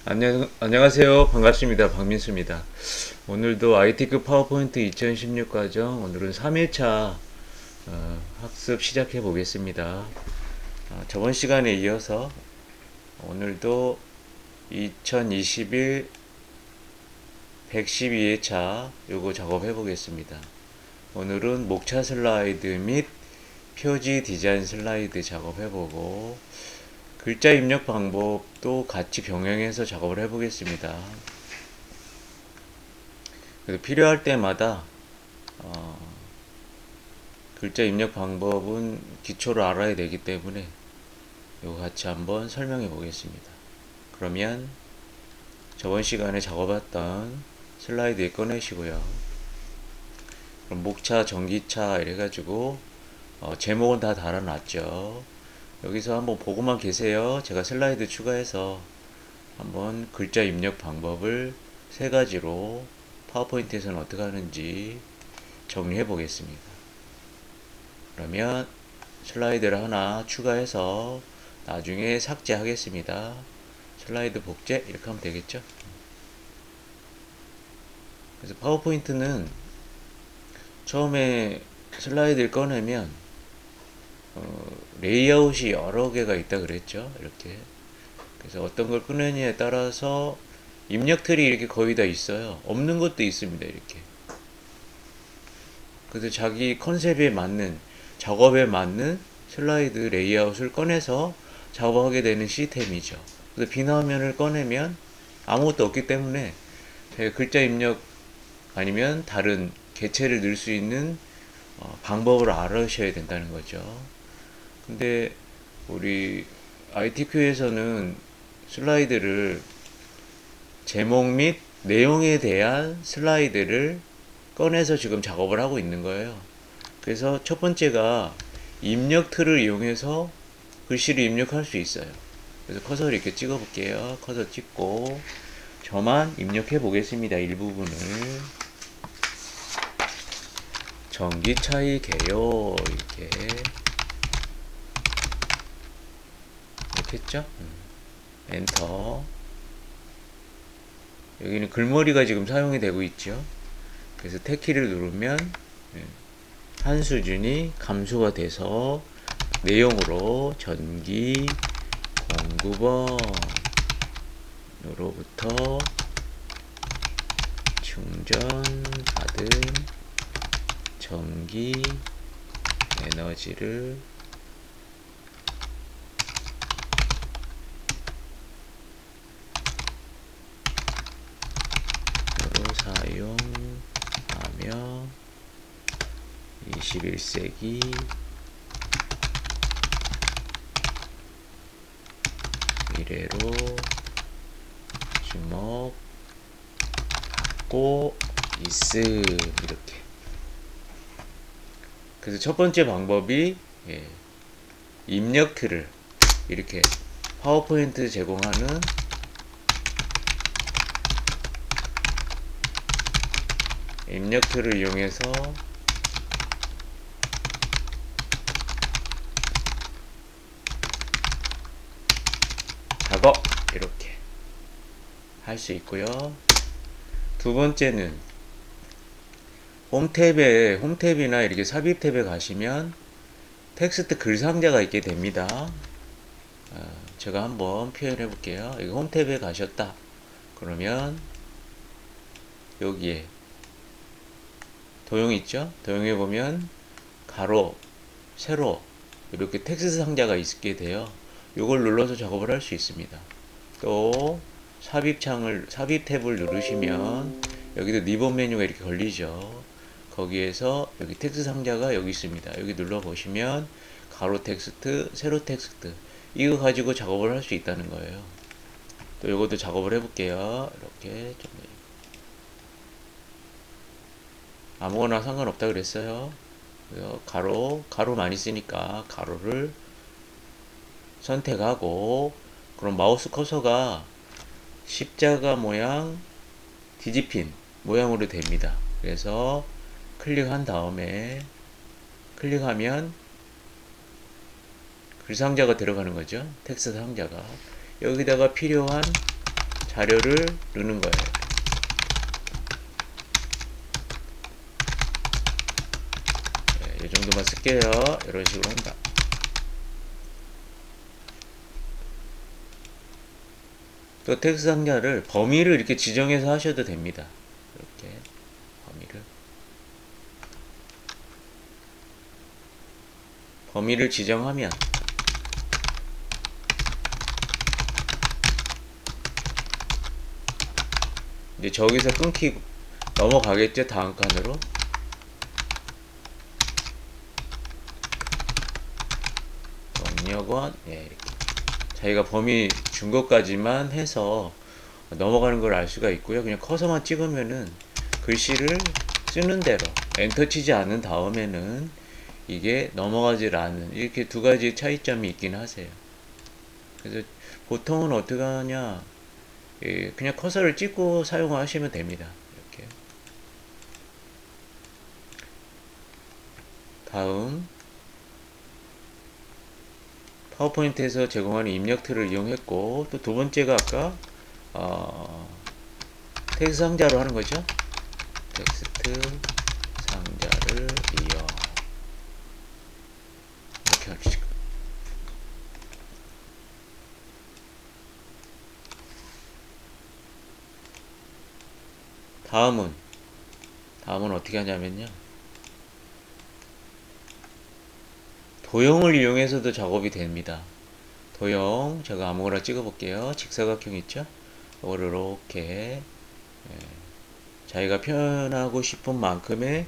안녕하세요. 반갑습니다. 박민수입니다. 오늘도 IT급 파워포인트 2016 과정, 오늘은 3회차 학습 시작해 보겠습니다. 저번 시간에 이어서 오늘도 2021 112회차 요거 작업해 보겠습니다. 오늘은 목차 슬라이드 및 표지 디자인 슬라이드 작업해 보고 글자 입력 방법도 같이 병행해서 작업을 해보겠습니다. 그래서 필요할 때마다 글자 입력 방법은 기초를 알아야 되기 때문에 이거 같이 한번 설명해 보겠습니다. 그러면 저번 시간에 작업했던 슬라이드 꺼내시고요. 그럼 목차, 전기차 이래가지고 제목은 다 달아놨죠. 여기서 한번 보고만 계세요. 제가 슬라이드 추가해서 한번 글자 입력 방법을 세 가지로 파워포인트에서는 어떻게 하는지 정리해 보겠습니다. 그러면 슬라이드를 하나 추가해서 나중에 삭제하겠습니다. 슬라이드 복제 이렇게 하면 되겠죠. 그래서 파워포인트는 처음에 슬라이드를 꺼내면 레이아웃이 여러 개가 있다 그랬죠. 이렇게. 그래서 어떤 걸 꺼내느냐에 따라서 입력 틀이 이렇게 거의 다 있어요. 없는 것도 있습니다. 이렇게. 그래서 자기 컨셉에 맞는, 작업에 맞는 슬라이드 레이아웃을 꺼내서 작업하게 되는 시스템이죠. 그래서 비나화면을 꺼내면 아무것도 없기 때문에 글자 입력 아니면 다른 개체를 넣을 수 있는 방법을 알아셔야 된다는 거죠. 근데 우리 ITQ에서는 슬라이드를 제목 및 내용에 대한 슬라이드를 꺼내서 지금 작업을 하고 있는 거예요. 그래서 첫 번째가 입력 틀을 이용해서 글씨를 입력할 수 있어요. 그래서 커서를 이렇게 찍어 볼게요. 커서 찍고 저만 입력해 보겠습니다. 일부분을. 전기차이 개요 이렇게 했죠? 엔터. 여기는 글머리가 지금 사용이 되고 있죠. 그래서 탭키를 누르면 한 수준이 감소가 돼서 내용으로 전기 공급원으로부터 충전받은 전기 에너지를 사용하며 21세기 미래로 주목받고 있음 이렇게. 그래서 첫 번째 방법이 입력 틀을 이렇게 파워포인트 제공하는 입력 틀을 이용해서 작업 이렇게 할 수 있고요. 두 번째는 홈탭이나 이렇게 삽입 탭에 가시면 텍스트 글 상자가 있게 됩니다. 제가 한번 표현해 볼게요. 여기 홈탭에 가셨다. 그러면 여기에 도형 있죠? 도형에 보면 가로, 세로 이렇게 텍스트 상자가 있게 돼요. 이걸 눌러서 작업을 할 수 있습니다. 또 삽입 탭을 누르시면 여기도 리본 메뉴가 이렇게 걸리죠. 거기에서 여기 텍스트 상자가 여기 있습니다. 여기 눌러 보시면 가로 텍스트, 세로 텍스트 이거 가지고 작업을 할 수 있다는 거예요. 또 이것도 작업을 해볼게요. 이렇게 좀 아무거나 상관없다 그랬어요. 가로 많이 쓰니까 가로를 선택하고 그럼 마우스 커서가 십자가 모양 뒤집힌 모양으로 됩니다. 그래서 클릭한 다음에 클릭하면 글 상자가 들어가는 거죠. 텍스트 상자가 여기다가 필요한 자료를 넣는 거예요. 네, 이 정도만 쓸게요. 이런 식으로 한다. 또 텍스트 상자를 범위를 이렇게 지정해서 하셔도 됩니다. 이렇게 범위를 지정하면 이제 저기서 끊기고 넘어가겠죠. 다음 칸으로. 영역원 이렇게 자기가 범위 준 것까지만 해서 넘어가는 걸 알 수가 있고요. 그냥 커서만 찍으면은 글씨를 쓰는 대로 엔터 치지 않은 다음에는 이게 넘어가질 않는, 이렇게 두 가지 차이점이 있긴 하세요. 그래서 보통은 어떻게 하냐, 그냥 커서를 찍고 사용하시면 됩니다. 이렇게. 다음 파워포인트에서 제공하는 입력 툴을 이용했고, 또 두 번째가 아까 텍스트 상자로 하는 거죠. 텍스트 상자를 이용, 이렇게 합시다. 다음은 어떻게 하냐면요, 도형을 이용해서도 작업이 됩니다. 도형 제가 아무거나 찍어 볼게요. 직사각형 있죠? 이거를 이렇게 자기가 표현하고 싶은 만큼의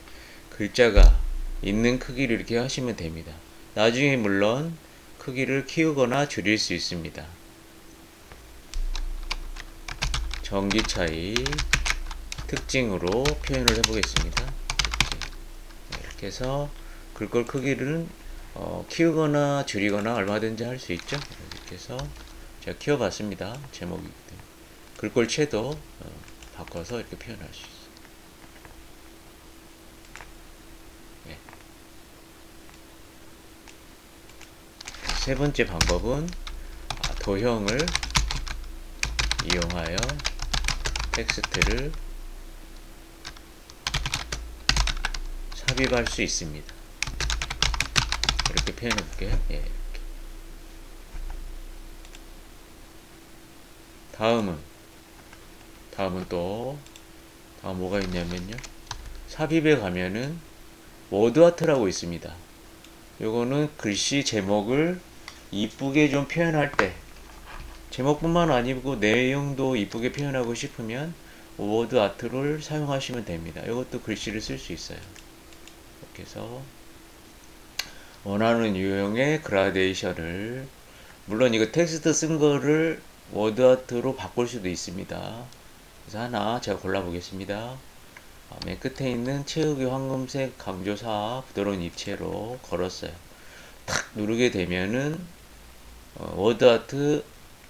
글자가 있는 크기를 이렇게 하시면 됩니다. 나중에 물론 크기를 키우거나 줄일 수 있습니다. 전기 차이 특징으로 표현을 해보겠습니다. 이렇게 해서 글꼴 크기를 키우거나 줄이거나 얼마든지 할 수 있죠. 이렇게 해서 제가 키워봤습니다. 제목이기 때문에. 글꼴체도 바꿔서 이렇게 표현할 수 있어요. 네. 세 번째 방법은 도형을 이용하여 텍스트를 삽입할 수 있습니다. 이렇게 표현해 볼게요. 이렇게. 다음 뭐가 있냐면요, 삽입에 가면은 워드 아트라고 있습니다. 요거는 글씨 제목을 이쁘게 좀 표현할 때, 제목뿐만 아니고 내용도 이쁘게 표현하고 싶으면 워드 아트를 사용하시면 됩니다. 이것도 글씨를 쓸 수 있어요. 이렇게 해서 원하는 유형의 그라데이션을, 물론 이거 텍스트 쓴 거를 워드 아트로 바꿀 수도 있습니다. 그래서 하나 제가 골라 보겠습니다. 맨 끝에 있는 채우기 황금색 강조사 부드러운 입체로 걸었어요. 탁 누르게 되면은 워드 아트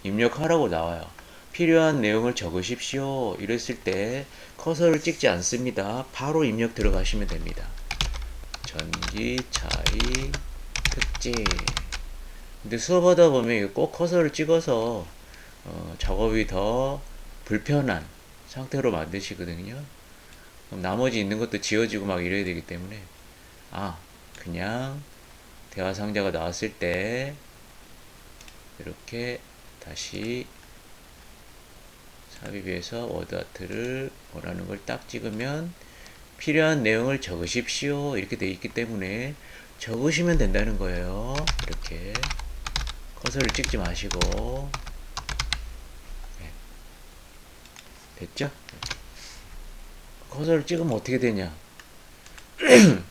입력하라고 나와요. 필요한 내용을 적으십시오. 이랬을 때 커서를 찍지 않습니다. 바로 입력 들어가시면 됩니다. 전기 차이 특징. 근데 수업하다 보면 꼭 커서를 찍어서 작업이 더 불편한 상태로 만드시거든요. 그럼 나머지 있는 것도 지워지고 막 이래야 되기 때문에 그냥 대화 상자가 나왔을 때 이렇게 다시 삽입해서 워드 아트를 원하는 걸 딱 찍으면 필요한 내용을 적으십시오 이렇게 되어 있기 때문에 적으시면 된다는 거예요. 이렇게 커서를 찍지 마시고. 됐죠? 커서를 찍으면 어떻게 되냐,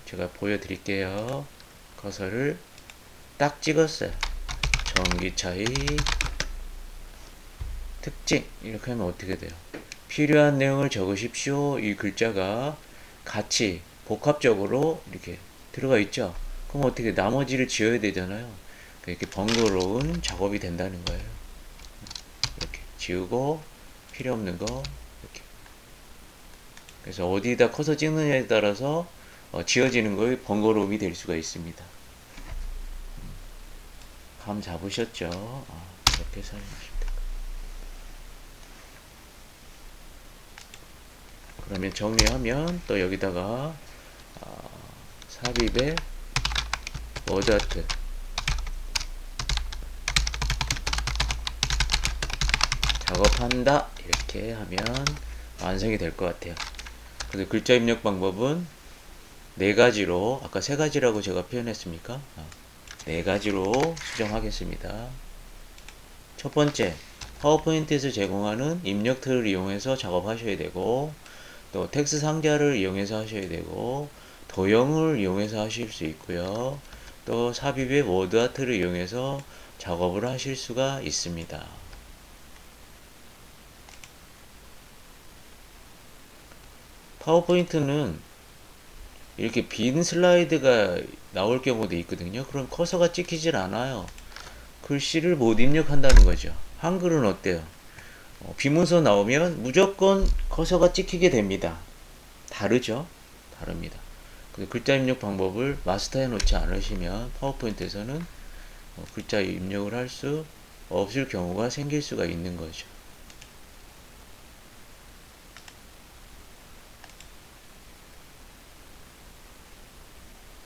제가 보여드릴게요. 커서를 딱 찍었어요. 전기 차이 특징 이렇게 하면 어떻게 돼요? 필요한 내용을 적으십시오. 이 글자가 같이 복합적으로 이렇게 들어가 있죠. 그럼 어떻게, 나머지를 지워야 되잖아요. 이렇게 번거로운 작업이 된다는 거예요. 이렇게 지우고 필요 없는 거 이렇게. 그래서 어디다 커서 찍느냐에 따라서 지워지는 거에 번거로움이 될 수가 있습니다. 감 잡으셨죠? 이렇게 사용하시면 됩니다. 그러면 정리하면 또 여기다가 삽입의 워드아트 작업한다 이렇게 하면 완성이 될 것 같아요. 그래서 글자 입력 방법은 네 가지로, 아까 세 가지라고 제가 표현했습니까? 네 가지로 수정하겠습니다. 첫 번째, 파워포인트에서 제공하는 입력 툴을 이용해서 작업하셔야 되고, 또 텍스트 상자를 이용해서 하셔야 되고, 도형을 이용해서 하실 수 있고요. 또 삽입의 워드 아트를 이용해서 작업을 하실 수가 있습니다. 파워포인트는 이렇게 빈 슬라이드가 나올 경우도 있거든요. 그럼 커서가 찍히질 않아요. 글씨를 못 입력한다는 거죠. 한글은 어때요? 비문서 나오면 무조건 커서가 찍히게 됩니다. 다르죠? 다릅니다. 글자 입력 방법을 마스터해 놓지 않으시면 파워포인트에서는 글자 입력을 할 수 없을 경우가 생길 수가 있는 거죠.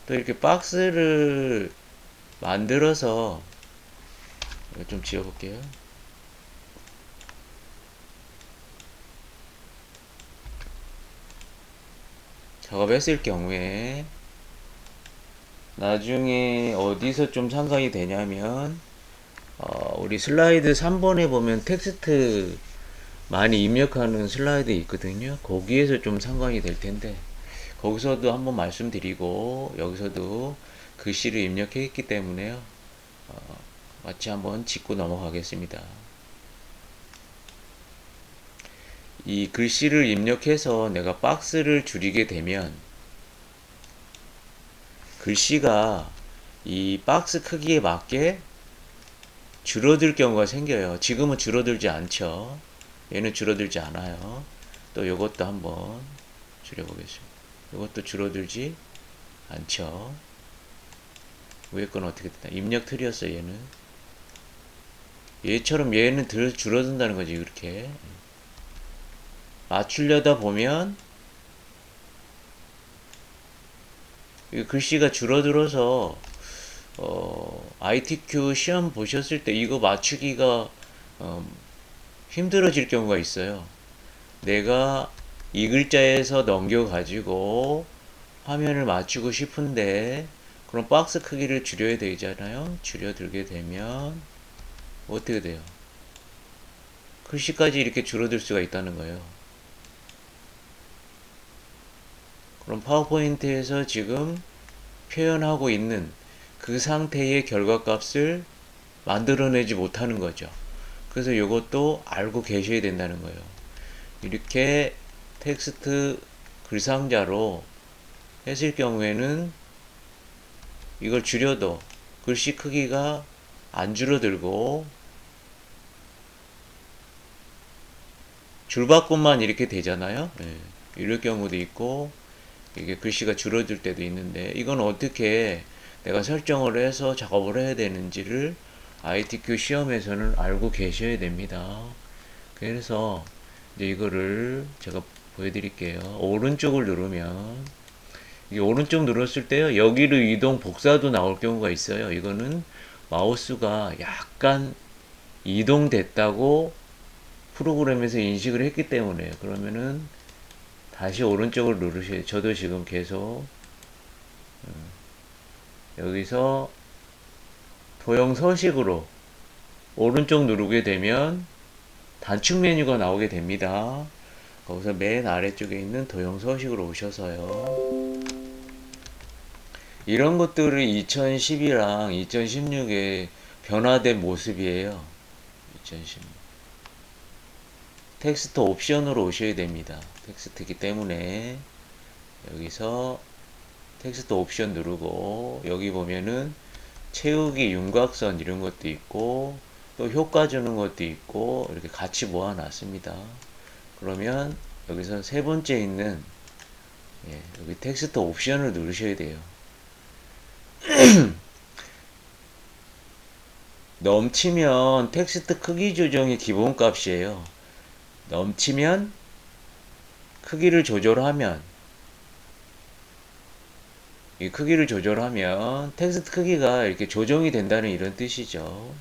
또 이렇게 박스를 만들어서 좀 지워볼게요. 작업했을 경우에 나중에 어디서 좀 상관이 되냐면 우리 슬라이드 3번에 보면 텍스트 많이 입력하는 슬라이드 있거든요. 거기에서 좀 상관이 될 텐데 거기서도 한번 말씀드리고 여기서도 글씨를 입력했기 때문에요. 마치 한번 짚고 넘어가겠습니다. 이 글씨를 입력해서 내가 박스를 줄이게 되면 글씨가 이 박스 크기에 맞게 줄어들 경우가 생겨요. 지금은 줄어들지 않죠. 얘는 줄어들지 않아요. 또 요것도 한번 줄여보겠습니다. 요것도 줄어들지 않죠. 위에 건 어떻게 됐나? 입력 틀이었어 얘는. 얘처럼 얘는 줄어든다는 거지. 이렇게 맞추려다 보면 글씨가 줄어들어서 ITQ 시험 보셨을 때 이거 맞추기가 힘들어질 경우가 있어요. 내가 이 글자에서 넘겨가지고 화면을 맞추고 싶은데 그럼 박스 크기를 줄여야 되잖아요. 줄여들게 되면 어떻게 돼요? 글씨까지 이렇게 줄어들 수가 있다는 거예요. 그럼 파워포인트에서 지금 표현하고 있는 그 상태의 결과값을 만들어내지 못하는 거죠. 그래서 이것도 알고 계셔야 된다는 거예요. 이렇게 텍스트 글상자로 했을 경우에는 이걸 줄여도 글씨 크기가 안 줄어들고 줄바꿈만 이렇게 되잖아요. 네. 이럴 경우도 있고 이게 글씨가 줄어들 때도 있는데 이건 어떻게 내가 설정을 해서 작업을 해야 되는지를 ITQ 시험에서는 알고 계셔야 됩니다. 그래서 이제 이거를 제가 보여드릴게요. 오른쪽을 누르면 이 오른쪽 눌렀을 때요 여기로 이동 복사도 나올 경우가 있어요. 이거는 마우스가 약간 이동됐다고 프로그램에서 인식을 했기 때문에 그러면은 다시 오른쪽을 누르셔야 저도 지금 계속 여기서 도형 서식으로 오른쪽 누르게 되면 단축 메뉴가 나오게 됩니다. 거기서 맨 아래쪽에 있는 도형 서식으로 오셔서요. 이런 것들이 2010이랑 2016에 변화된 모습이에요. 2016. 텍스트 옵션으로 오셔야 됩니다. 텍스트이기 때문에 여기서 텍스트 옵션 누르고 여기 보면은 채우기 윤곽선 이런 것도 있고 또 효과 주는 것도 있고 이렇게 같이 모아놨습니다. 그러면 여기서 세 번째 있는 여기 텍스트 옵션을 누르셔야 돼요. 넘치면 텍스트 크기 조정의 기본값이에요. 넘치면 크기를 조절하면 이 크기를 조절하면 텍스트 크기가 이렇게 조정이 된다는 이런 뜻이죠.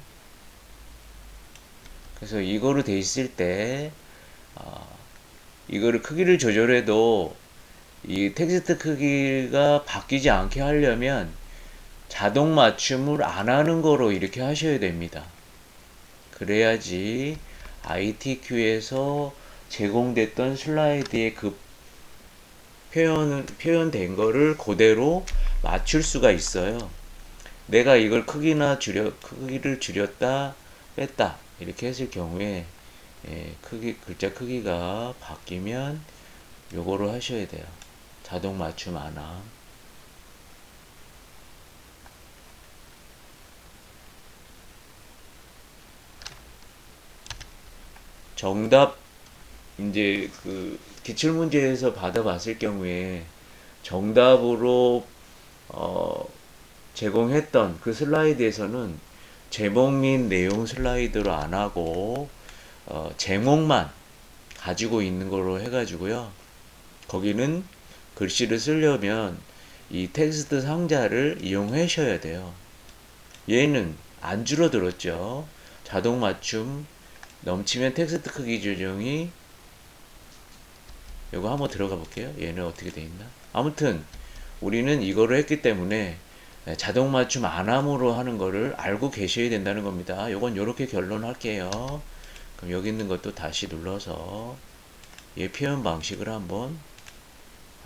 그래서 이거로 돼 있을 때 이거를 크기를 조절해도 이 텍스트 크기가 바뀌지 않게 하려면 자동 맞춤을 안 하는 거로 이렇게 하셔야 됩니다. 그래야지 ITQ에서 제공됐던 슬라이드의 그 표현된 거를 그대로 맞출 수가 있어요. 내가 이걸 크기를 줄였다, 뺐다, 이렇게 했을 경우에, 글자 크기가 바뀌면 요거를 하셔야 돼요. 자동 맞춤 안함. 정답, 이제 그 기출문제에서 받아봤을 경우에 정답으로 제공했던 그 슬라이드에서는 제목 및 내용 슬라이드로 안 하고 제목만 가지고 있는 걸로 해가지고요. 거기는 글씨를 쓰려면 이 텍스트 상자를 이용하셔야 돼요. 얘는 안 줄어들었죠. 자동 맞춤 넘치면 텍스트 크기 조정이 이거 한번 들어가 볼게요. 얘는 어떻게 돼 있나? 아무튼 우리는 이거를 했기 때문에 자동 맞춤 안함으로 하는 거를 알고 계셔야 된다는 겁니다. 이건 이렇게 결론할게요. 그럼 여기 있는 것도 다시 눌러서 얘 표현 방식을 한번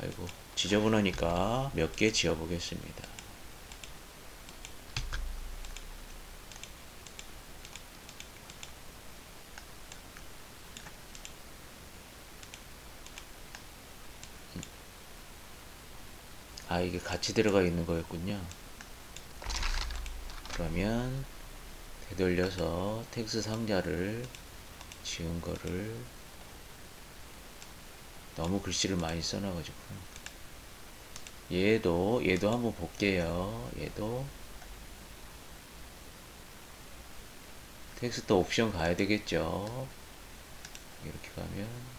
아이고 지저분하니까 몇 개 지어 보겠습니다. 아, 이게 같이 들어가 있는 거였군요. 그러면 되돌려서 텍스트 상자를 지운 거를 너무 글씨를 많이 써놔가지고 얘도 한번 볼게요. 얘도 텍스트 옵션 가야 되겠죠. 이렇게 가면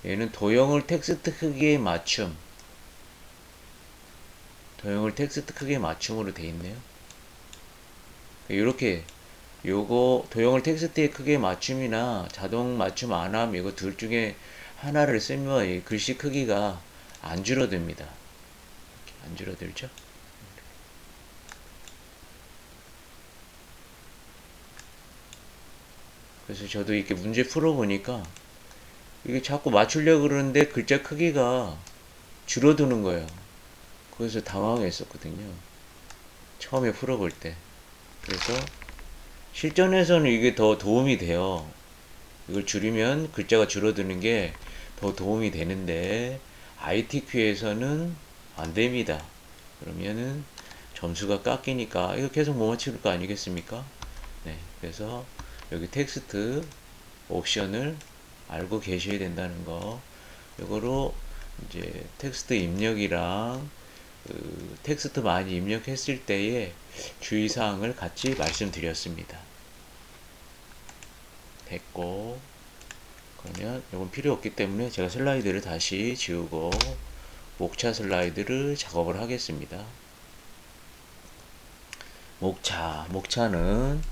얘는 도형을 텍스트 크기에 맞춤, 도형을 텍스트 크기에 맞춤으로 돼 있네요. 이렇게 요거 도형을 텍스트의 크기에 맞춤이나 자동 맞춤 안함 이거 둘 중에 하나를 쓰면 이 글씨 크기가 안 줄어듭니다. 이렇게 안 줄어들죠? 그래서 저도 이렇게 문제 풀어보니까 이게 자꾸 맞추려고 그러는데 글자 크기가 줄어드는 거예요. 그래서 당황했었거든요. 처음에 풀어볼 때. 그래서 실전에서는 이게 더 도움이 돼요. 이걸 줄이면 글자가 줄어드는 게 더 도움이 되는데 ITQ에서는 안 됩니다. 그러면은 점수가 깎이니까 이거 계속 못 맞출 거 아니겠습니까? 네, 그래서 여기 텍스트 옵션을 알고 계셔야 된다는 거. 이거로 이제 텍스트 입력이랑 그 텍스트 많이 입력했을 때의 주의사항을 같이 말씀드렸습니다. 됐고, 그러면 이건 필요 없기 때문에 제가 슬라이드를 다시 지우고 목차 슬라이드를 작업을 하겠습니다. 목차는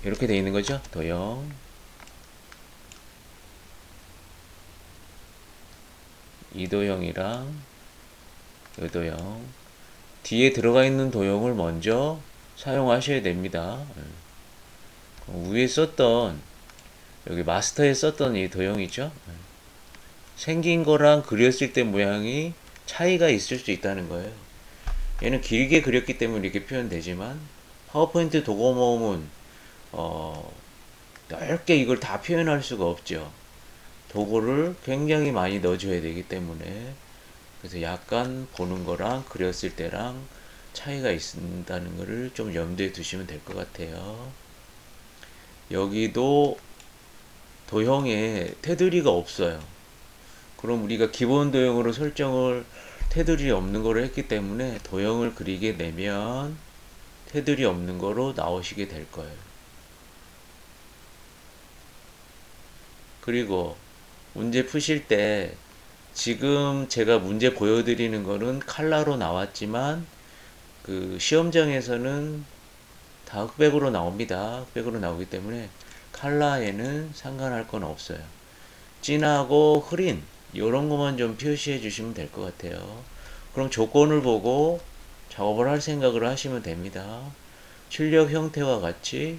이렇게 되어 있는 거죠. 도형 이도형이랑 이도형 뒤에 들어가 있는 도형을 먼저 사용하셔야 됩니다. 위에 썼던 여기 마스터에 썼던 이 도형 있죠? 생긴 거랑 그렸을 때 모양이 차이가 있을 수 있다는 거예요. 얘는 길게 그렸기 때문에 이렇게 표현되지만 파워포인트 도구 모음은 넓게 이걸 다 표현할 수가 없죠. 도구를 굉장히 많이 넣어줘야 되기 때문에 그래서 약간 보는 거랑 그렸을 때랑 차이가 있다는 거를 좀 염두에 두시면 될 것 같아요. 여기도 도형에 테두리가 없어요. 그럼 우리가 기본 도형으로 설정을 테두리 없는 거로 했기 때문에 도형을 그리게 되면 테두리 없는 거로 나오시게 될 거예요. 그리고 문제 푸실 때 지금 제가 문제 보여드리는 거는 칼라로 나왔지만 그 시험장에서는 다 흑백으로 나옵니다. 흑백으로 나오기 때문에 칼라에는 상관할 건 없어요. 진하고 흐린 이런 것만 좀 표시해 주시면 될 것 같아요. 그럼 조건을 보고 작업을 할 생각을 하시면 됩니다. 출력 형태와 같이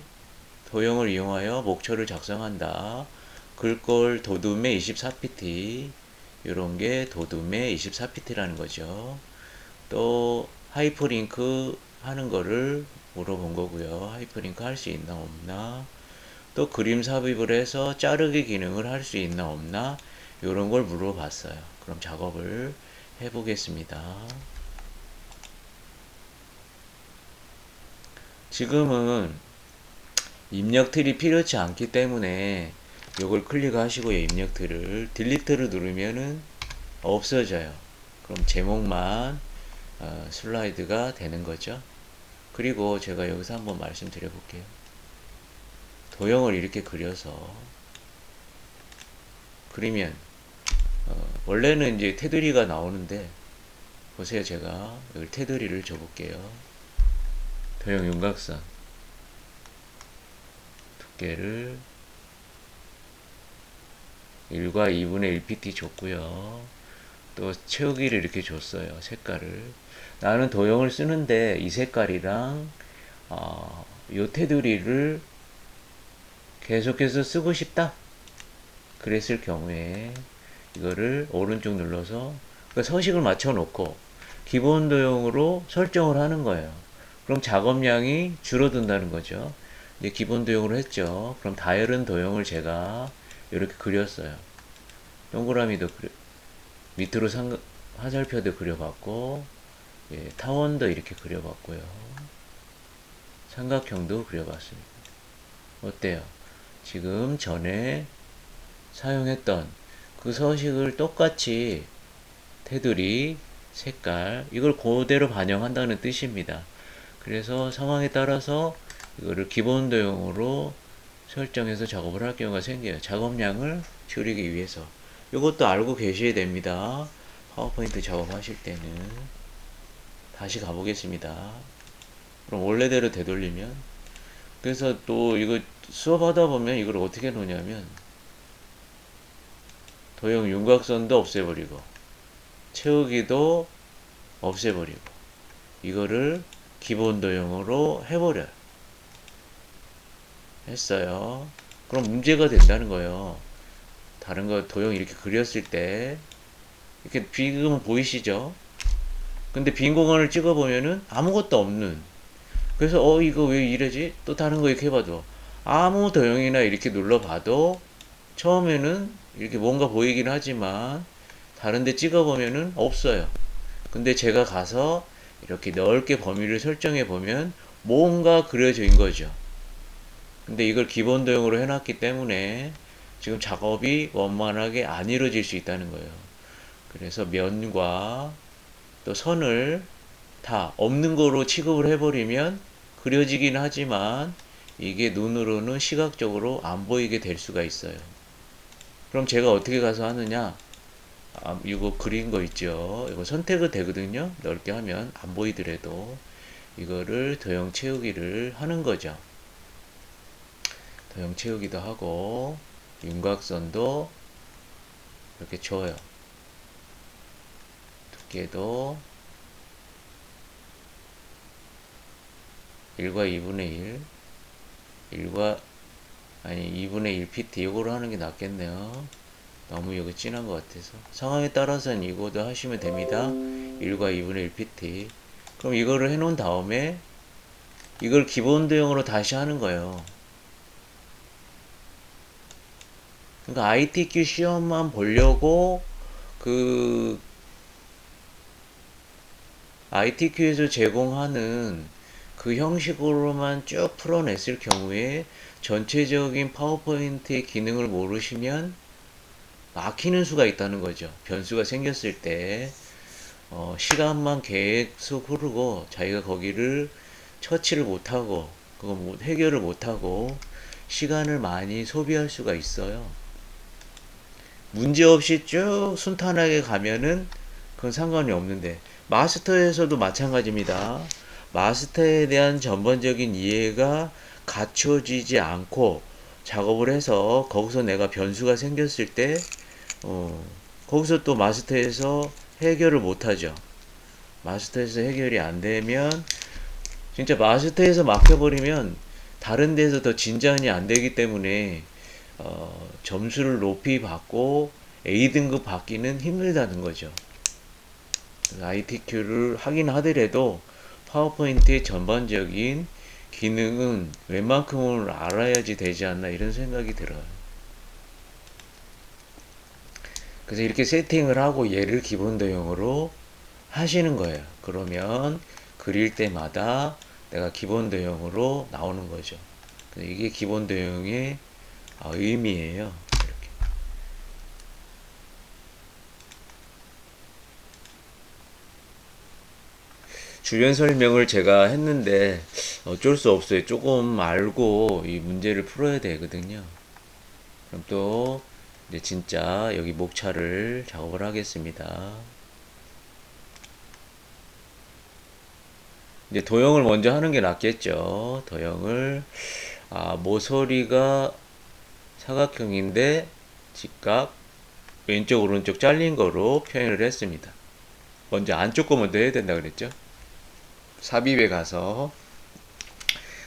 도형을 이용하여 목초를 작성한다. 글꼴 도둠의 24pt 이런 게 도둠의 24pt라는 거죠. 또 하이퍼링크 하는 거를 물어본 거고요. 하이퍼링크 할 수 있나 없나. 또 그림 삽입을 해서 자르기 기능을 할 수 있나 없나 이런 걸 물어봤어요. 그럼 작업을 해보겠습니다. 지금은 입력 틀이 필요치 않기 때문에 이걸 클릭하시고요. 입력 틀을 딜리트를 누르면은 없어져요. 그럼 제목만 슬라이드가 되는 거죠. 그리고 제가 여기서 한번 말씀드려 볼게요. 도형을 이렇게 그려서 그리면 원래는 이제 테두리가 나오는데 보세요. 제가 여기 테두리를 줘볼게요. 도형 윤곽선 두께를 1과 2분의 1pt 줬고요. 또 채우기를 이렇게 줬어요. 색깔을. 나는 도형을 쓰는데 이 색깔이랑 요 테두리를 계속해서 쓰고 싶다. 그랬을 경우에 이거를 오른쪽 눌러서 그러니까 서식을 맞춰 놓고 기본 도형으로 설정을 하는 거예요. 그럼 작업량이 줄어든다는 거죠. 이제 기본 도형으로 했죠. 그럼 다이얼은 도형을 제가 이렇게 그렸어요. 동그라미도 밑으로 화살표도 그려봤고, 예, 타원도 이렇게 그려봤고요. 삼각형도 그려봤습니다. 어때요? 지금 전에 사용했던 그 서식을 똑같이 테두리, 색깔 이걸 그대로 반영한다는 뜻입니다. 그래서 상황에 따라서 이거를 기본 도형으로 설정해서 작업을 할 경우가 생겨요. 작업량을 줄이기 위해서. 이것도 알고 계셔야 됩니다. 파워포인트 작업하실 때는. 다시 가보겠습니다. 그럼 원래대로 되돌리면, 그래서 또 이거 수업하다 보면 이걸 어떻게 놓냐면 도형 윤곽선도 없애버리고 채우기도 없애버리고 이거를 기본 도형으로 해버려요. 했어요. 그럼 문제가 된다는 거예요. 다른 거 도형 이렇게 그렸을 때 이렇게 비금은 보이시죠? 근데 빈 공간을 찍어보면은 아무것도 없는, 그래서 이거 왜 이러지? 또 다른 거 이렇게 해봐도 아무 도형이나 이렇게 눌러봐도 처음에는 이렇게 뭔가 보이긴 하지만 다른데 찍어보면은 없어요. 근데 제가 가서 이렇게 넓게 범위를 설정해 보면 뭔가 그려져 있는 거죠. 근데 이걸 기본 도형으로 해놨기 때문에 지금 작업이 원만하게 안 이루어질 수 있다는 거예요. 그래서 면과 또 선을 다 없는 거로 취급을 해버리면 그려지긴 하지만 이게 눈으로는 시각적으로 안 보이게 될 수가 있어요. 그럼 제가 어떻게 가서 하느냐? 이거 그린 거 있죠? 이거 선택은 되거든요? 넓게 하면 안 보이더라도 이거를 도형 채우기를 하는 거죠. 도형 채우기도 하고 윤곽선도 이렇게 줘요. 두께도 1과 2분의 2분의 1 pt 이거로 하는 게 낫겠네요. 너무 이거 진한 것 같아서. 상황에 따라서는 이거도 하시면 됩니다. 1과 2분의 1 pt. 그럼 이거를 해놓은 다음에 이걸 기본 도형으로 다시 하는 거예요. 그러니까 ITQ 시험만 보려고 그 ITQ에서 제공하는 그 형식으로만 쭉 풀어냈을 경우에 전체적인 파워포인트의 기능을 모르시면 막히는 수가 있다는 거죠. 변수가 생겼을 때 시간만 계속 흐르고 자기가 거기를 처치를 못하고 그거 해결을 못하고 시간을 많이 소비할 수가 있어요. 문제없이 쭉 순탄하게 가면은 그건 상관이 없는데, 마스터에서도 마찬가지입니다. 마스터에 대한 전반적인 이해가 갖춰지지 않고 작업을 해서 거기서 내가 변수가 생겼을 때 어, 거기서 또 마스터에서 해결을 못하죠. 마스터에서 해결이 안 되면 진짜 마스터에서 막혀버리면 다른 데서 더 진전이 안 되기 때문에 점수를 높이 받고 A등급 받기는 힘들다는 거죠. ITQ를 하긴 하더라도 파워포인트의 전반적인 기능은 웬만큼은 알아야지 되지 않나 이런 생각이 들어요. 그래서 이렇게 세팅을 하고 얘를 기본 도형으로 하시는 거예요. 그러면 그릴 때마다 내가 기본 도형으로 나오는 거죠. 이게 기본 도형의 의미예요. 이렇게. 주변 설명을 제가 했는데 어쩔 수 없어요. 조금 알고 이 문제를 풀어야 되거든요. 그럼 또 이제 진짜 여기 목차를 작업을 하겠습니다. 이제 도형을 먼저 하는 게 낫겠죠. 도형을 모서리가 사각형인데 직각 왼쪽 오른쪽 잘린 거로 표현을 했습니다. 먼저 안쪽 거 먼저 해야 된다 그랬죠. 삽입에 가서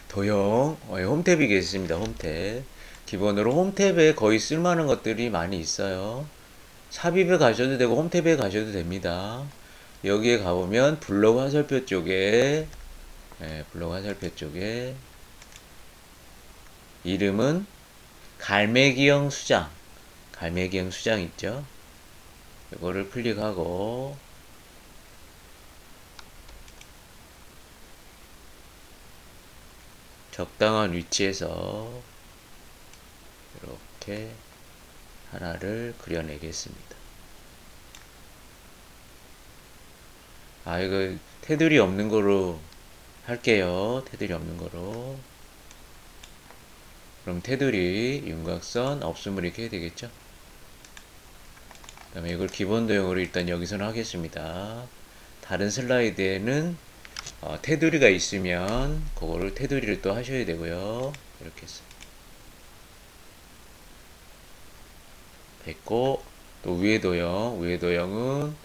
도형 홈탭이 있습니다. 홈탭 기본으로 홈탭에 거의 쓸만한 것들이 많이 있어요. 삽입에 가셔도 되고 홈탭에 가셔도 됩니다. 여기에 가보면 블록 화살표 쪽에 블록 화살표 쪽에 이름은 갈매기형 수장 갈매기형 수장 있죠. 이거를 클릭하고 적당한 위치에서 이렇게 하나를 그려내겠습니다. 이거 테두리 없는 거로 할게요. 테두리 없는 거로. 그럼 테두리, 윤곽선 없음을 이렇게 해야 되겠죠? 그 다음에 이걸 기본 도형으로 일단 여기서는 하겠습니다. 다른 슬라이드에는 테두리가 있으면 그거를 테두리를 또 하셔야 되고요. 이렇게 해서 됐고, 또 위에 도형은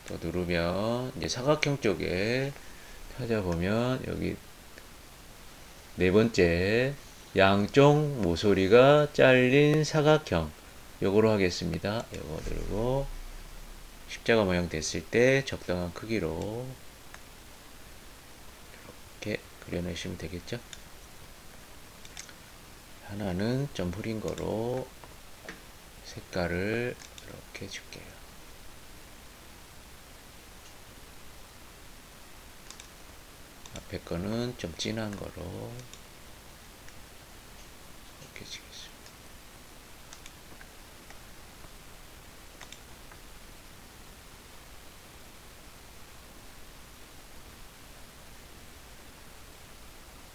또 누르면 이제 사각형 쪽에 찾아보면 여기 네 번째 양쪽 모서리가 잘린 사각형 요거로 하겠습니다. 요거 누르고 십자가 모양 됐을 때 적당한 크기로 이렇게 그려내시면 되겠죠. 하나는 좀 흐린 거로 색깔을 이렇게 줄게요. 앞에 거는 좀 진한 거로 이렇게 지겠습니다.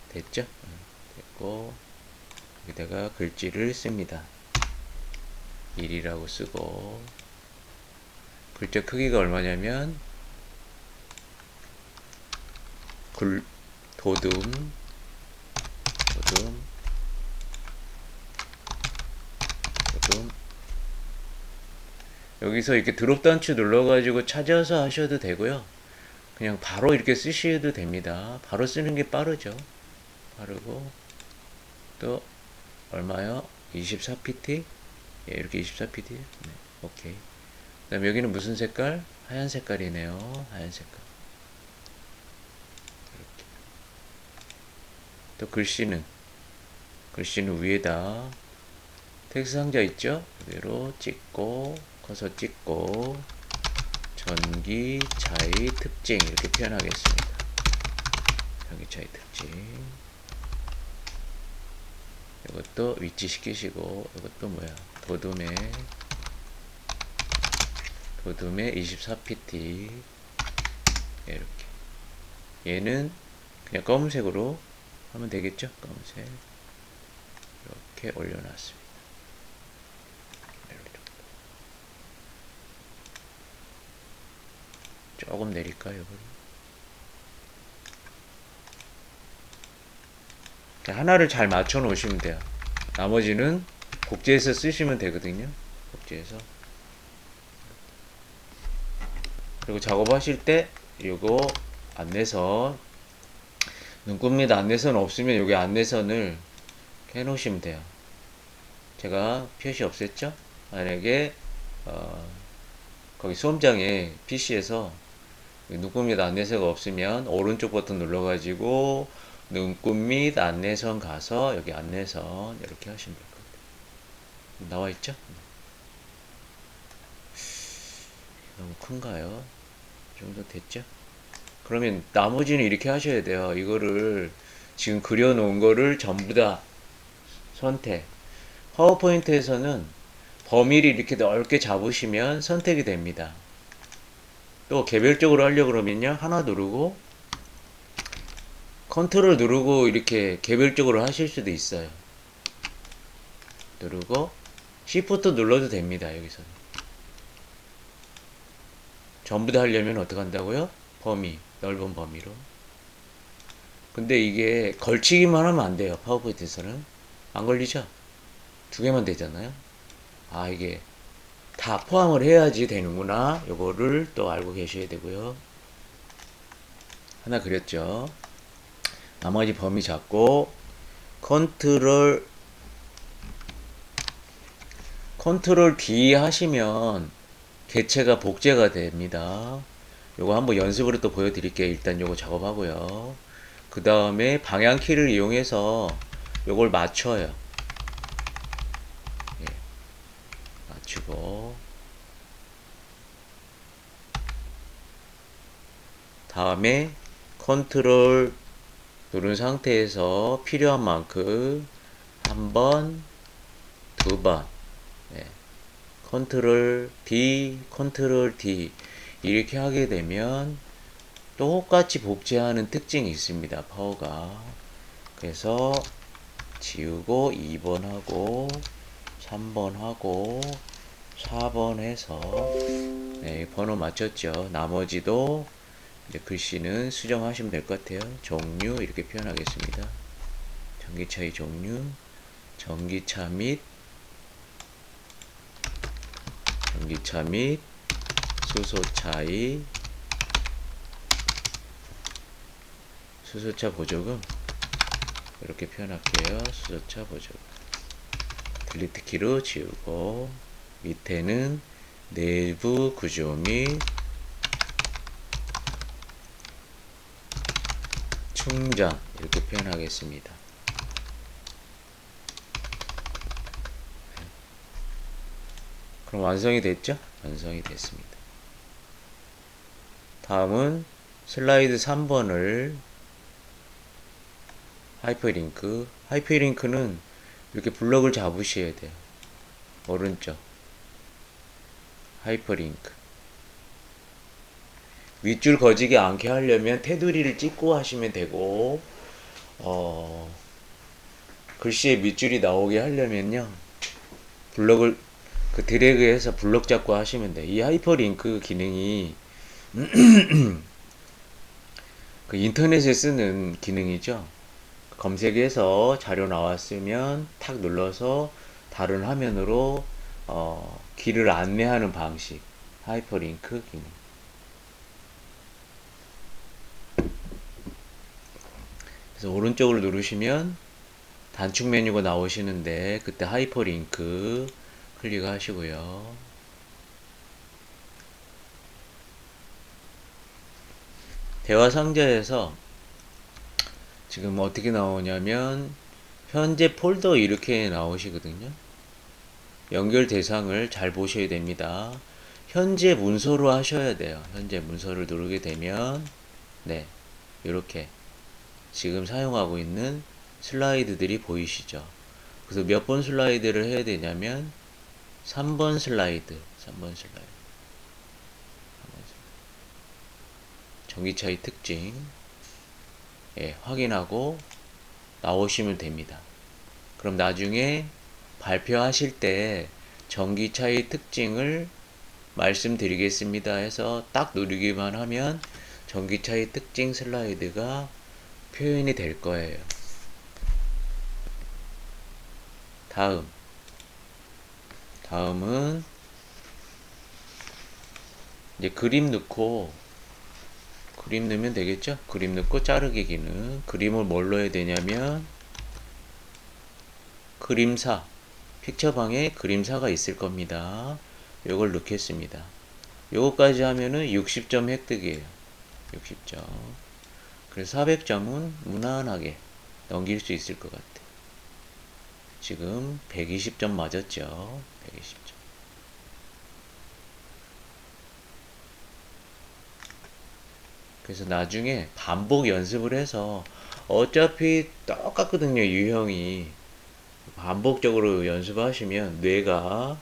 됐죠? 됐고 여기다가 글씨를 씁니다. 1이라고 쓰고 글자 크기가 얼마냐면 도둠 여기서 이렇게 드롭 단추 눌러가지고 찾아서 하셔도 되고요. 그냥 바로 이렇게 쓰셔도 됩니다. 바로 쓰는 게 빠르죠. 빠르고 또 얼마요? 24pt? 예, 이렇게 24pt. 네, 오케이. 그 다음에 여기는 무슨 색깔? 하얀 색깔이네요. 하얀 색깔. 이렇게. 또 글씨는 위에다 텍스트 상자 있죠? 그대로 찍고 커서 찍고 전기차의 특징 이렇게 표현하겠습니다. 전기차의 특징. 이것도 위치 시키시고 이것도 뭐야? 도둠의 24pt 이렇게. 얘는 그냥 검은색으로 하면 되겠죠? 검은색 이렇게 올려놨습니다. 조금 내릴까요? 하나를 잘 맞춰 놓으시면 돼요. 나머지는 복제해서 쓰시면 되거든요. 복제해서. 그리고 작업하실 때 요거 안내선, 눈곱 및 안내선 없으면 여기 안내선을 해 놓으시면 돼요. 제가 표시 없앴죠? 만약에 거기 수험장에 PC에서 눈곱 및 안내선가 없으면 오른쪽 버튼 눌러가지고 눈곱 및 안내선 가서 여기 안내선 이렇게 하시면 될 것 같아요. 나와있죠? 너무 큰가요? 이 정도 됐죠? 그러면 나머지는 이렇게 하셔야 돼요. 이거를 지금 그려놓은 거를 전부 다 선택. 파워포인트에서는 범위를 이렇게 넓게 잡으시면 선택이 됩니다. 또 개별적으로 하려고 그러면요, 하나 누르고 컨트롤 누르고 이렇게 개별적으로 하실 수도 있어요. 누르고 Shift 눌러도 됩니다. 여기서 전부 다 하려면 어떻게 한다고요? 범위, 넓은 범위로. 근데 이게 걸치기만 하면 안 돼요. 파워포인트에서는 안 걸리죠? 두 개만 되잖아요. 아, 이게 다 포함을 해야지 되는구나. 요거를 또 알고 계셔야 되고요. 하나 그렸죠. 나머지 범위 잡고 컨트롤 D 하시면 개체가 복제가 됩니다. 요거 한번 연습으로 또 보여드릴게요. 일단 요거 작업하고요. 그 다음에 방향키를 이용해서 요걸 맞춰요. 예, 맞추고 다음에 컨트롤 누른 상태에서 필요한 만큼 한 번, 두 번, 예. 컨트롤 D 이렇게 하게 되면 똑같이 복제하는 특징이 있습니다. 파워가. 그래서 지우고 2번 하고 3번 하고 4번 해서 네, 번호 맞췄죠. 나머지도 이제 글씨는 수정하시면 될 것 같아요. 종류 이렇게 표현하겠습니다. 전기차의 종류, 전기차 및 수소차의 수소차 보조금 이렇게 표현할게요. 수소차 보조금. 딜리트 키로 지우고 밑에는 내부 구조 및 충전 이렇게 표현하겠습니다. 그럼 완성이 됐죠? 완성이 됐습니다. 다음은 슬라이드 3번을 하이퍼링크는 이렇게 블럭을 잡으셔야 돼요. 오른쪽 하이퍼링크. 윗줄 거지게 않게 하려면 테두리를 찍고 하시면 되고 글씨에 밑줄이 나오게 하려면요 블럭을 드래그해서 블럭 잡고 하시면 돼요. 이 하이퍼링크 기능이 그 인터넷에 쓰는 기능이죠. 검색해서 자료 나왔으면 탁 눌러서 다른 화면으로 길을 안내하는 방식. 하이퍼링크 기능. 그래서 오른쪽으로 누르시면 단축 메뉴가 나오시는데 그때 하이퍼링크 클릭하시고요. 대화 상자에서 지금 어떻게 나오냐면 현재 폴더 이렇게 나오시거든요. 연결 대상을 잘 보셔야 됩니다. 현재 문서로 하셔야 돼요. 현재 문서를 누르게 되면 네, 이렇게 지금 사용하고 있는 슬라이드들이 보이시죠. 그래서 몇 번 슬라이드를 해야 되냐면 3번 슬라이드. 전기차의 특징 확인하고 나오시면 됩니다. 그럼 나중에 발표하실 때 전기차의 특징을 말씀드리겠습니다 해서 딱 누르기만 하면 전기차의 특징 슬라이드가 표현이 될 거예요. 다음은 이제 그림 넣고 그림 넣으면 되겠죠? 그림 넣고 자르기 기능. 그림을 뭘로 해야 되냐면 그림사, 픽처방에 그림사가 있을 겁니다. 요걸 넣겠습니다. 요거까지 하면은 60점 획득이에요. 60점. 그래서 400점은 무난하게 넘길 수 있을 것 같아요. 지금 120점 맞았죠. 120점. 그래서 나중에 반복 연습을 해서 어차피 똑같거든요. 유형이. 반복적으로 연습하시면 뇌가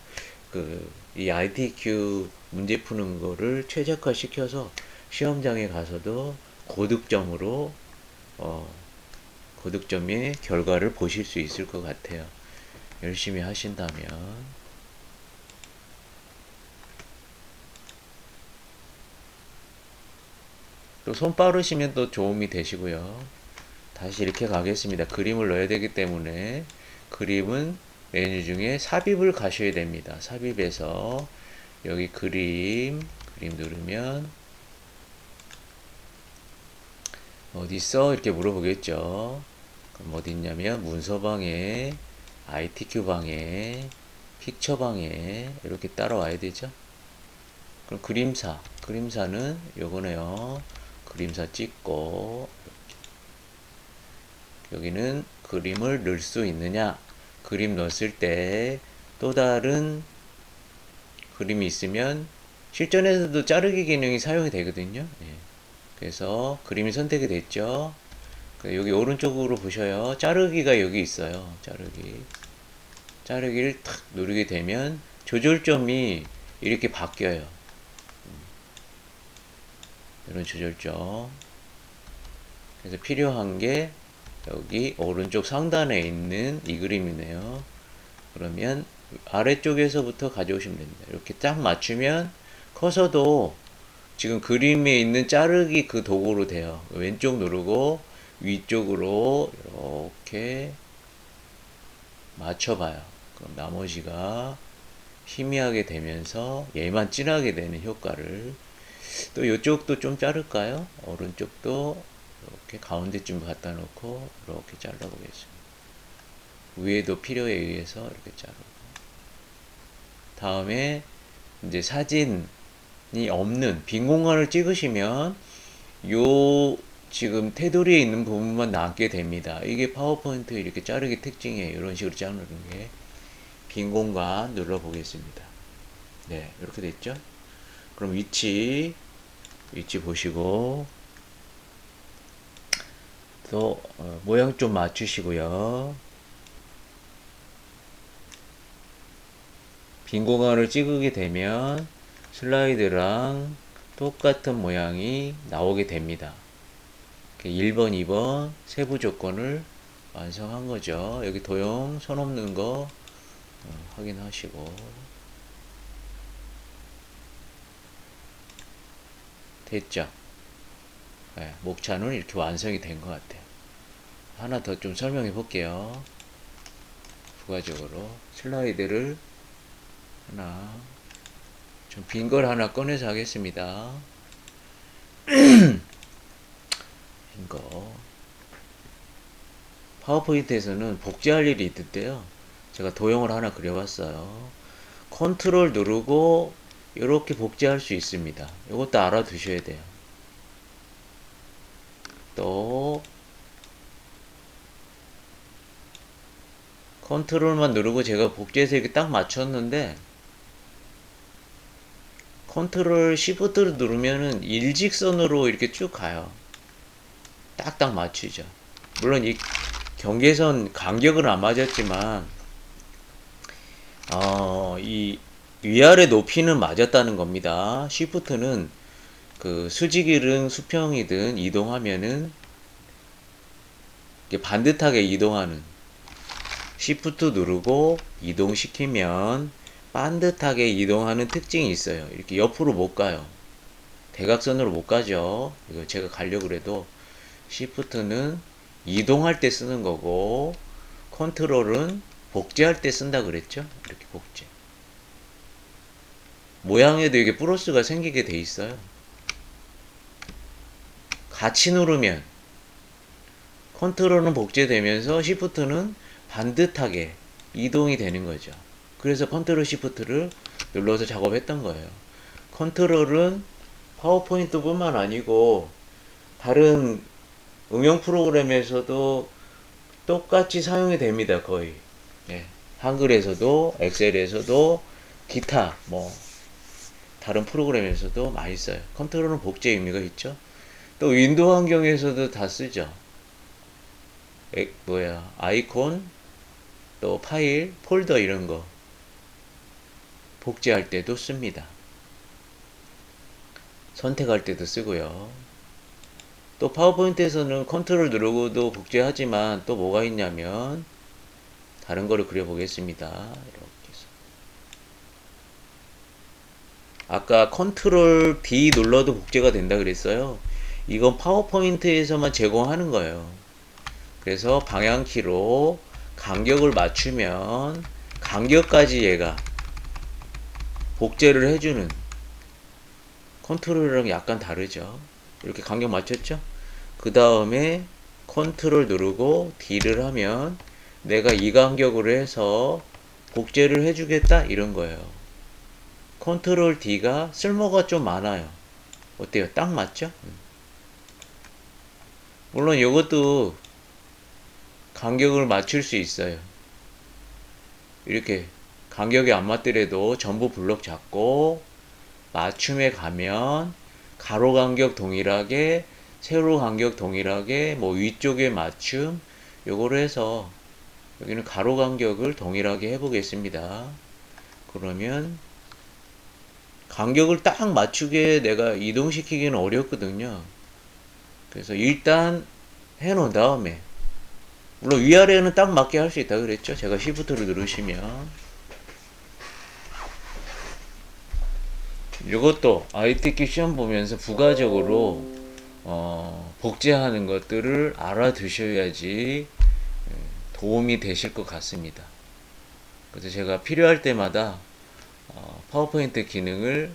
이 ITQ 문제 푸는 거를 최적화 시켜서 시험장에 가서도 고득점으로 고득점의 결과를 보실 수 있을 것 같아요. 열심히 하신다면. 또 손 빠르시면 또 도움이 되시고요. 다시 이렇게 가겠습니다. 그림을 넣어야 되기 때문에 그림은 메뉴 중에 삽입을 가셔야 됩니다. 삽입에서 여기 그림 누르면 어딨어? 이렇게 물어보겠죠. 그럼 어디 있냐면 문서방에, ITQ방에, 픽처방에 이렇게 따라와야 되죠. 그럼 그림사는 요거네요. 그림사 찍고 여기는 그림을 넣을 수 있느냐. 그림 넣었을 때 또 다른 그림이 있으면 실전에서도 자르기 기능이 사용이 되거든요. 예. 그래서 그림이 선택이 됐죠. 여기 오른쪽으로 보셔요. 자르기가 여기 있어요. 자르기를 탁 누르게 되면 조절점이 이렇게 바뀌어요. 이런 조절점. 그래서 필요한 게 여기 오른쪽 상단에 있는 이 그림이네요. 그러면 아래쪽에서부터 가져오시면 됩니다. 이렇게 딱 맞추면 커서도 지금 그림에 있는 자르기 그 도구로 돼요. 왼쪽 누르고 위쪽으로 이렇게 맞춰봐요. 그럼 나머지가 희미하게 되면서 얘만 진하게 되는 효과를. 또 이쪽도 좀 자를까요? 오른쪽도 이렇게 가운데쯤 갖다 놓고 이렇게 잘라보겠습니다. 위에도 필요에 의해서 이렇게 자르고. 다음에 이제 사진이 없는 빈 공간을 찍으시면 요 지금 테두리에 있는 부분만 남게 됩니다. 이게 파워포인트 이렇게 자르기 특징이에요. 이런 식으로 자르는 게. 빈 공간 눌러 보겠습니다. 네, 이렇게 됐죠? 그럼 위치 보시고 또 모양 좀 맞추시고요. 빈 공간을 찍게 되면 슬라이드랑 똑같은 모양이 나오게 됩니다. 1번, 2번 세부 조건을 완성한 거죠. 여기 도형 손 없는 거 확인하시고 됐죠? 네, 목차는 이렇게 완성이 된 것 같아요. 하나 더 좀 설명해 볼게요. 부가적으로 슬라이드를 하나 좀 빈 걸 하나 꺼내서 하겠습니다. 빈 거. 파워포인트에서는 복제할 일이 있던데요. 제가 도형을 하나 그려봤어요. 컨트롤 누르고 이렇게 복제할 수 있습니다. 이것도 알아두셔야 돼요. 또 컨트롤만 누르고 제가 복제해서 이렇게 딱 맞췄는데 컨트롤 시프트를 누르면은 일직선으로 이렇게 쭉 가요. 딱딱 맞추죠. 물론 이 경계선 간격은 안 맞았지만 이 위아래 높이는 맞았다는 겁니다. 시프트는 그 수직이든 수평이든 이동하면은 반듯하게 이동하는 시프트 누르고 이동시키면 반듯하게 이동하는 특징이 있어요. 이렇게 옆으로 못 가요. 대각선으로 못 가죠. 이거 제가 가려고 그래도 Shift는 이동할 때 쓰는 거고 컨트롤은 복제할 때 쓴다 그랬죠. 이렇게 복제. 모양에도 이게 플러스가 생기게 돼 있어요. 같이 누르면 컨트롤은 복제되면서 시프트는 반듯하게 이동이 되는 거죠. 그래서 컨트롤 시프트를 눌러서 작업했던 거예요. 컨트롤은 파워포인트뿐만 아니고 다른 응용 프로그램에서도 똑같이 사용이 됩니다. 거의. 예. 한글에서도 엑셀에서도 기타 뭐 다른 프로그램에서도 많이 써요. 컨트롤은 복제 의미가 있죠. 또 윈도우 환경에서도 다 쓰죠. 아이콘, 또 파일, 폴더 이런 거 복제할 때도 씁니다. 선택할 때도 쓰고요. 또 파워포인트에서는 컨트롤 누르고도 복제하지만 또 뭐가 있냐면 다른 거를 그려보겠습니다. 이렇게 해서 아까 컨트롤 D 눌러도 복제가 된다 그랬어요. 이건 파워포인트에서만 제공하는 거예요. 그래서 방향키로 간격을 맞추면 간격까지 얘가 복제를 해주는, 컨트롤이랑 약간 다르죠. 이렇게 간격 맞췄죠? 그 다음에 컨트롤 누르고 D를 하면 내가 이 간격으로 해서 복제를 해주겠다 이런 거예요. 컨트롤 D가 쓸모가 좀 많아요. 어때요? 딱 맞죠? 물론 이것도 간격을 맞출 수 있어요. 이렇게 간격이 안 맞더라도 전부 블럭 잡고 맞춤에 가면 가로 간격 동일하게, 세로 간격 동일하게, 뭐 위쪽에 맞춤 요거로 해서 여기는 가로 간격을 동일하게 해보겠습니다. 그러면 간격을 딱 맞추게 내가 이동시키기는 어렵거든요. 그래서 일단 해놓은 다음에, 물론 위아래는 딱 맞게 할 수 있다 그랬죠. 제가 Shift를 누르시면 이것도 ITQ 시험 보면서 부가적으로 복제하는 것들을 알아두셔야지 도움이 되실 것 같습니다. 그래서 제가 필요할 때마다 파워포인트 기능을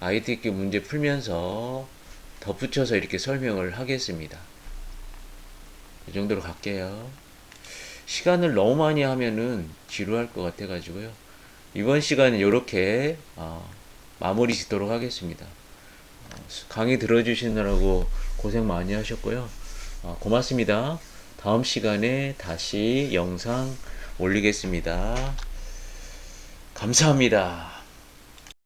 ITQ 문제 풀면서 덧붙여서 이렇게 설명을 하겠습니다. 이 정도로 갈게요. 시간을 너무 많이 하면은 지루할 것 같아 가지고요. 이번 시간은 이렇게 마무리 짓도록 하겠습니다. 강의 들어주시느라고 고생 많이 하셨고요. 고맙습니다. 다음 시간에 다시 영상 올리겠습니다. 감사합니다.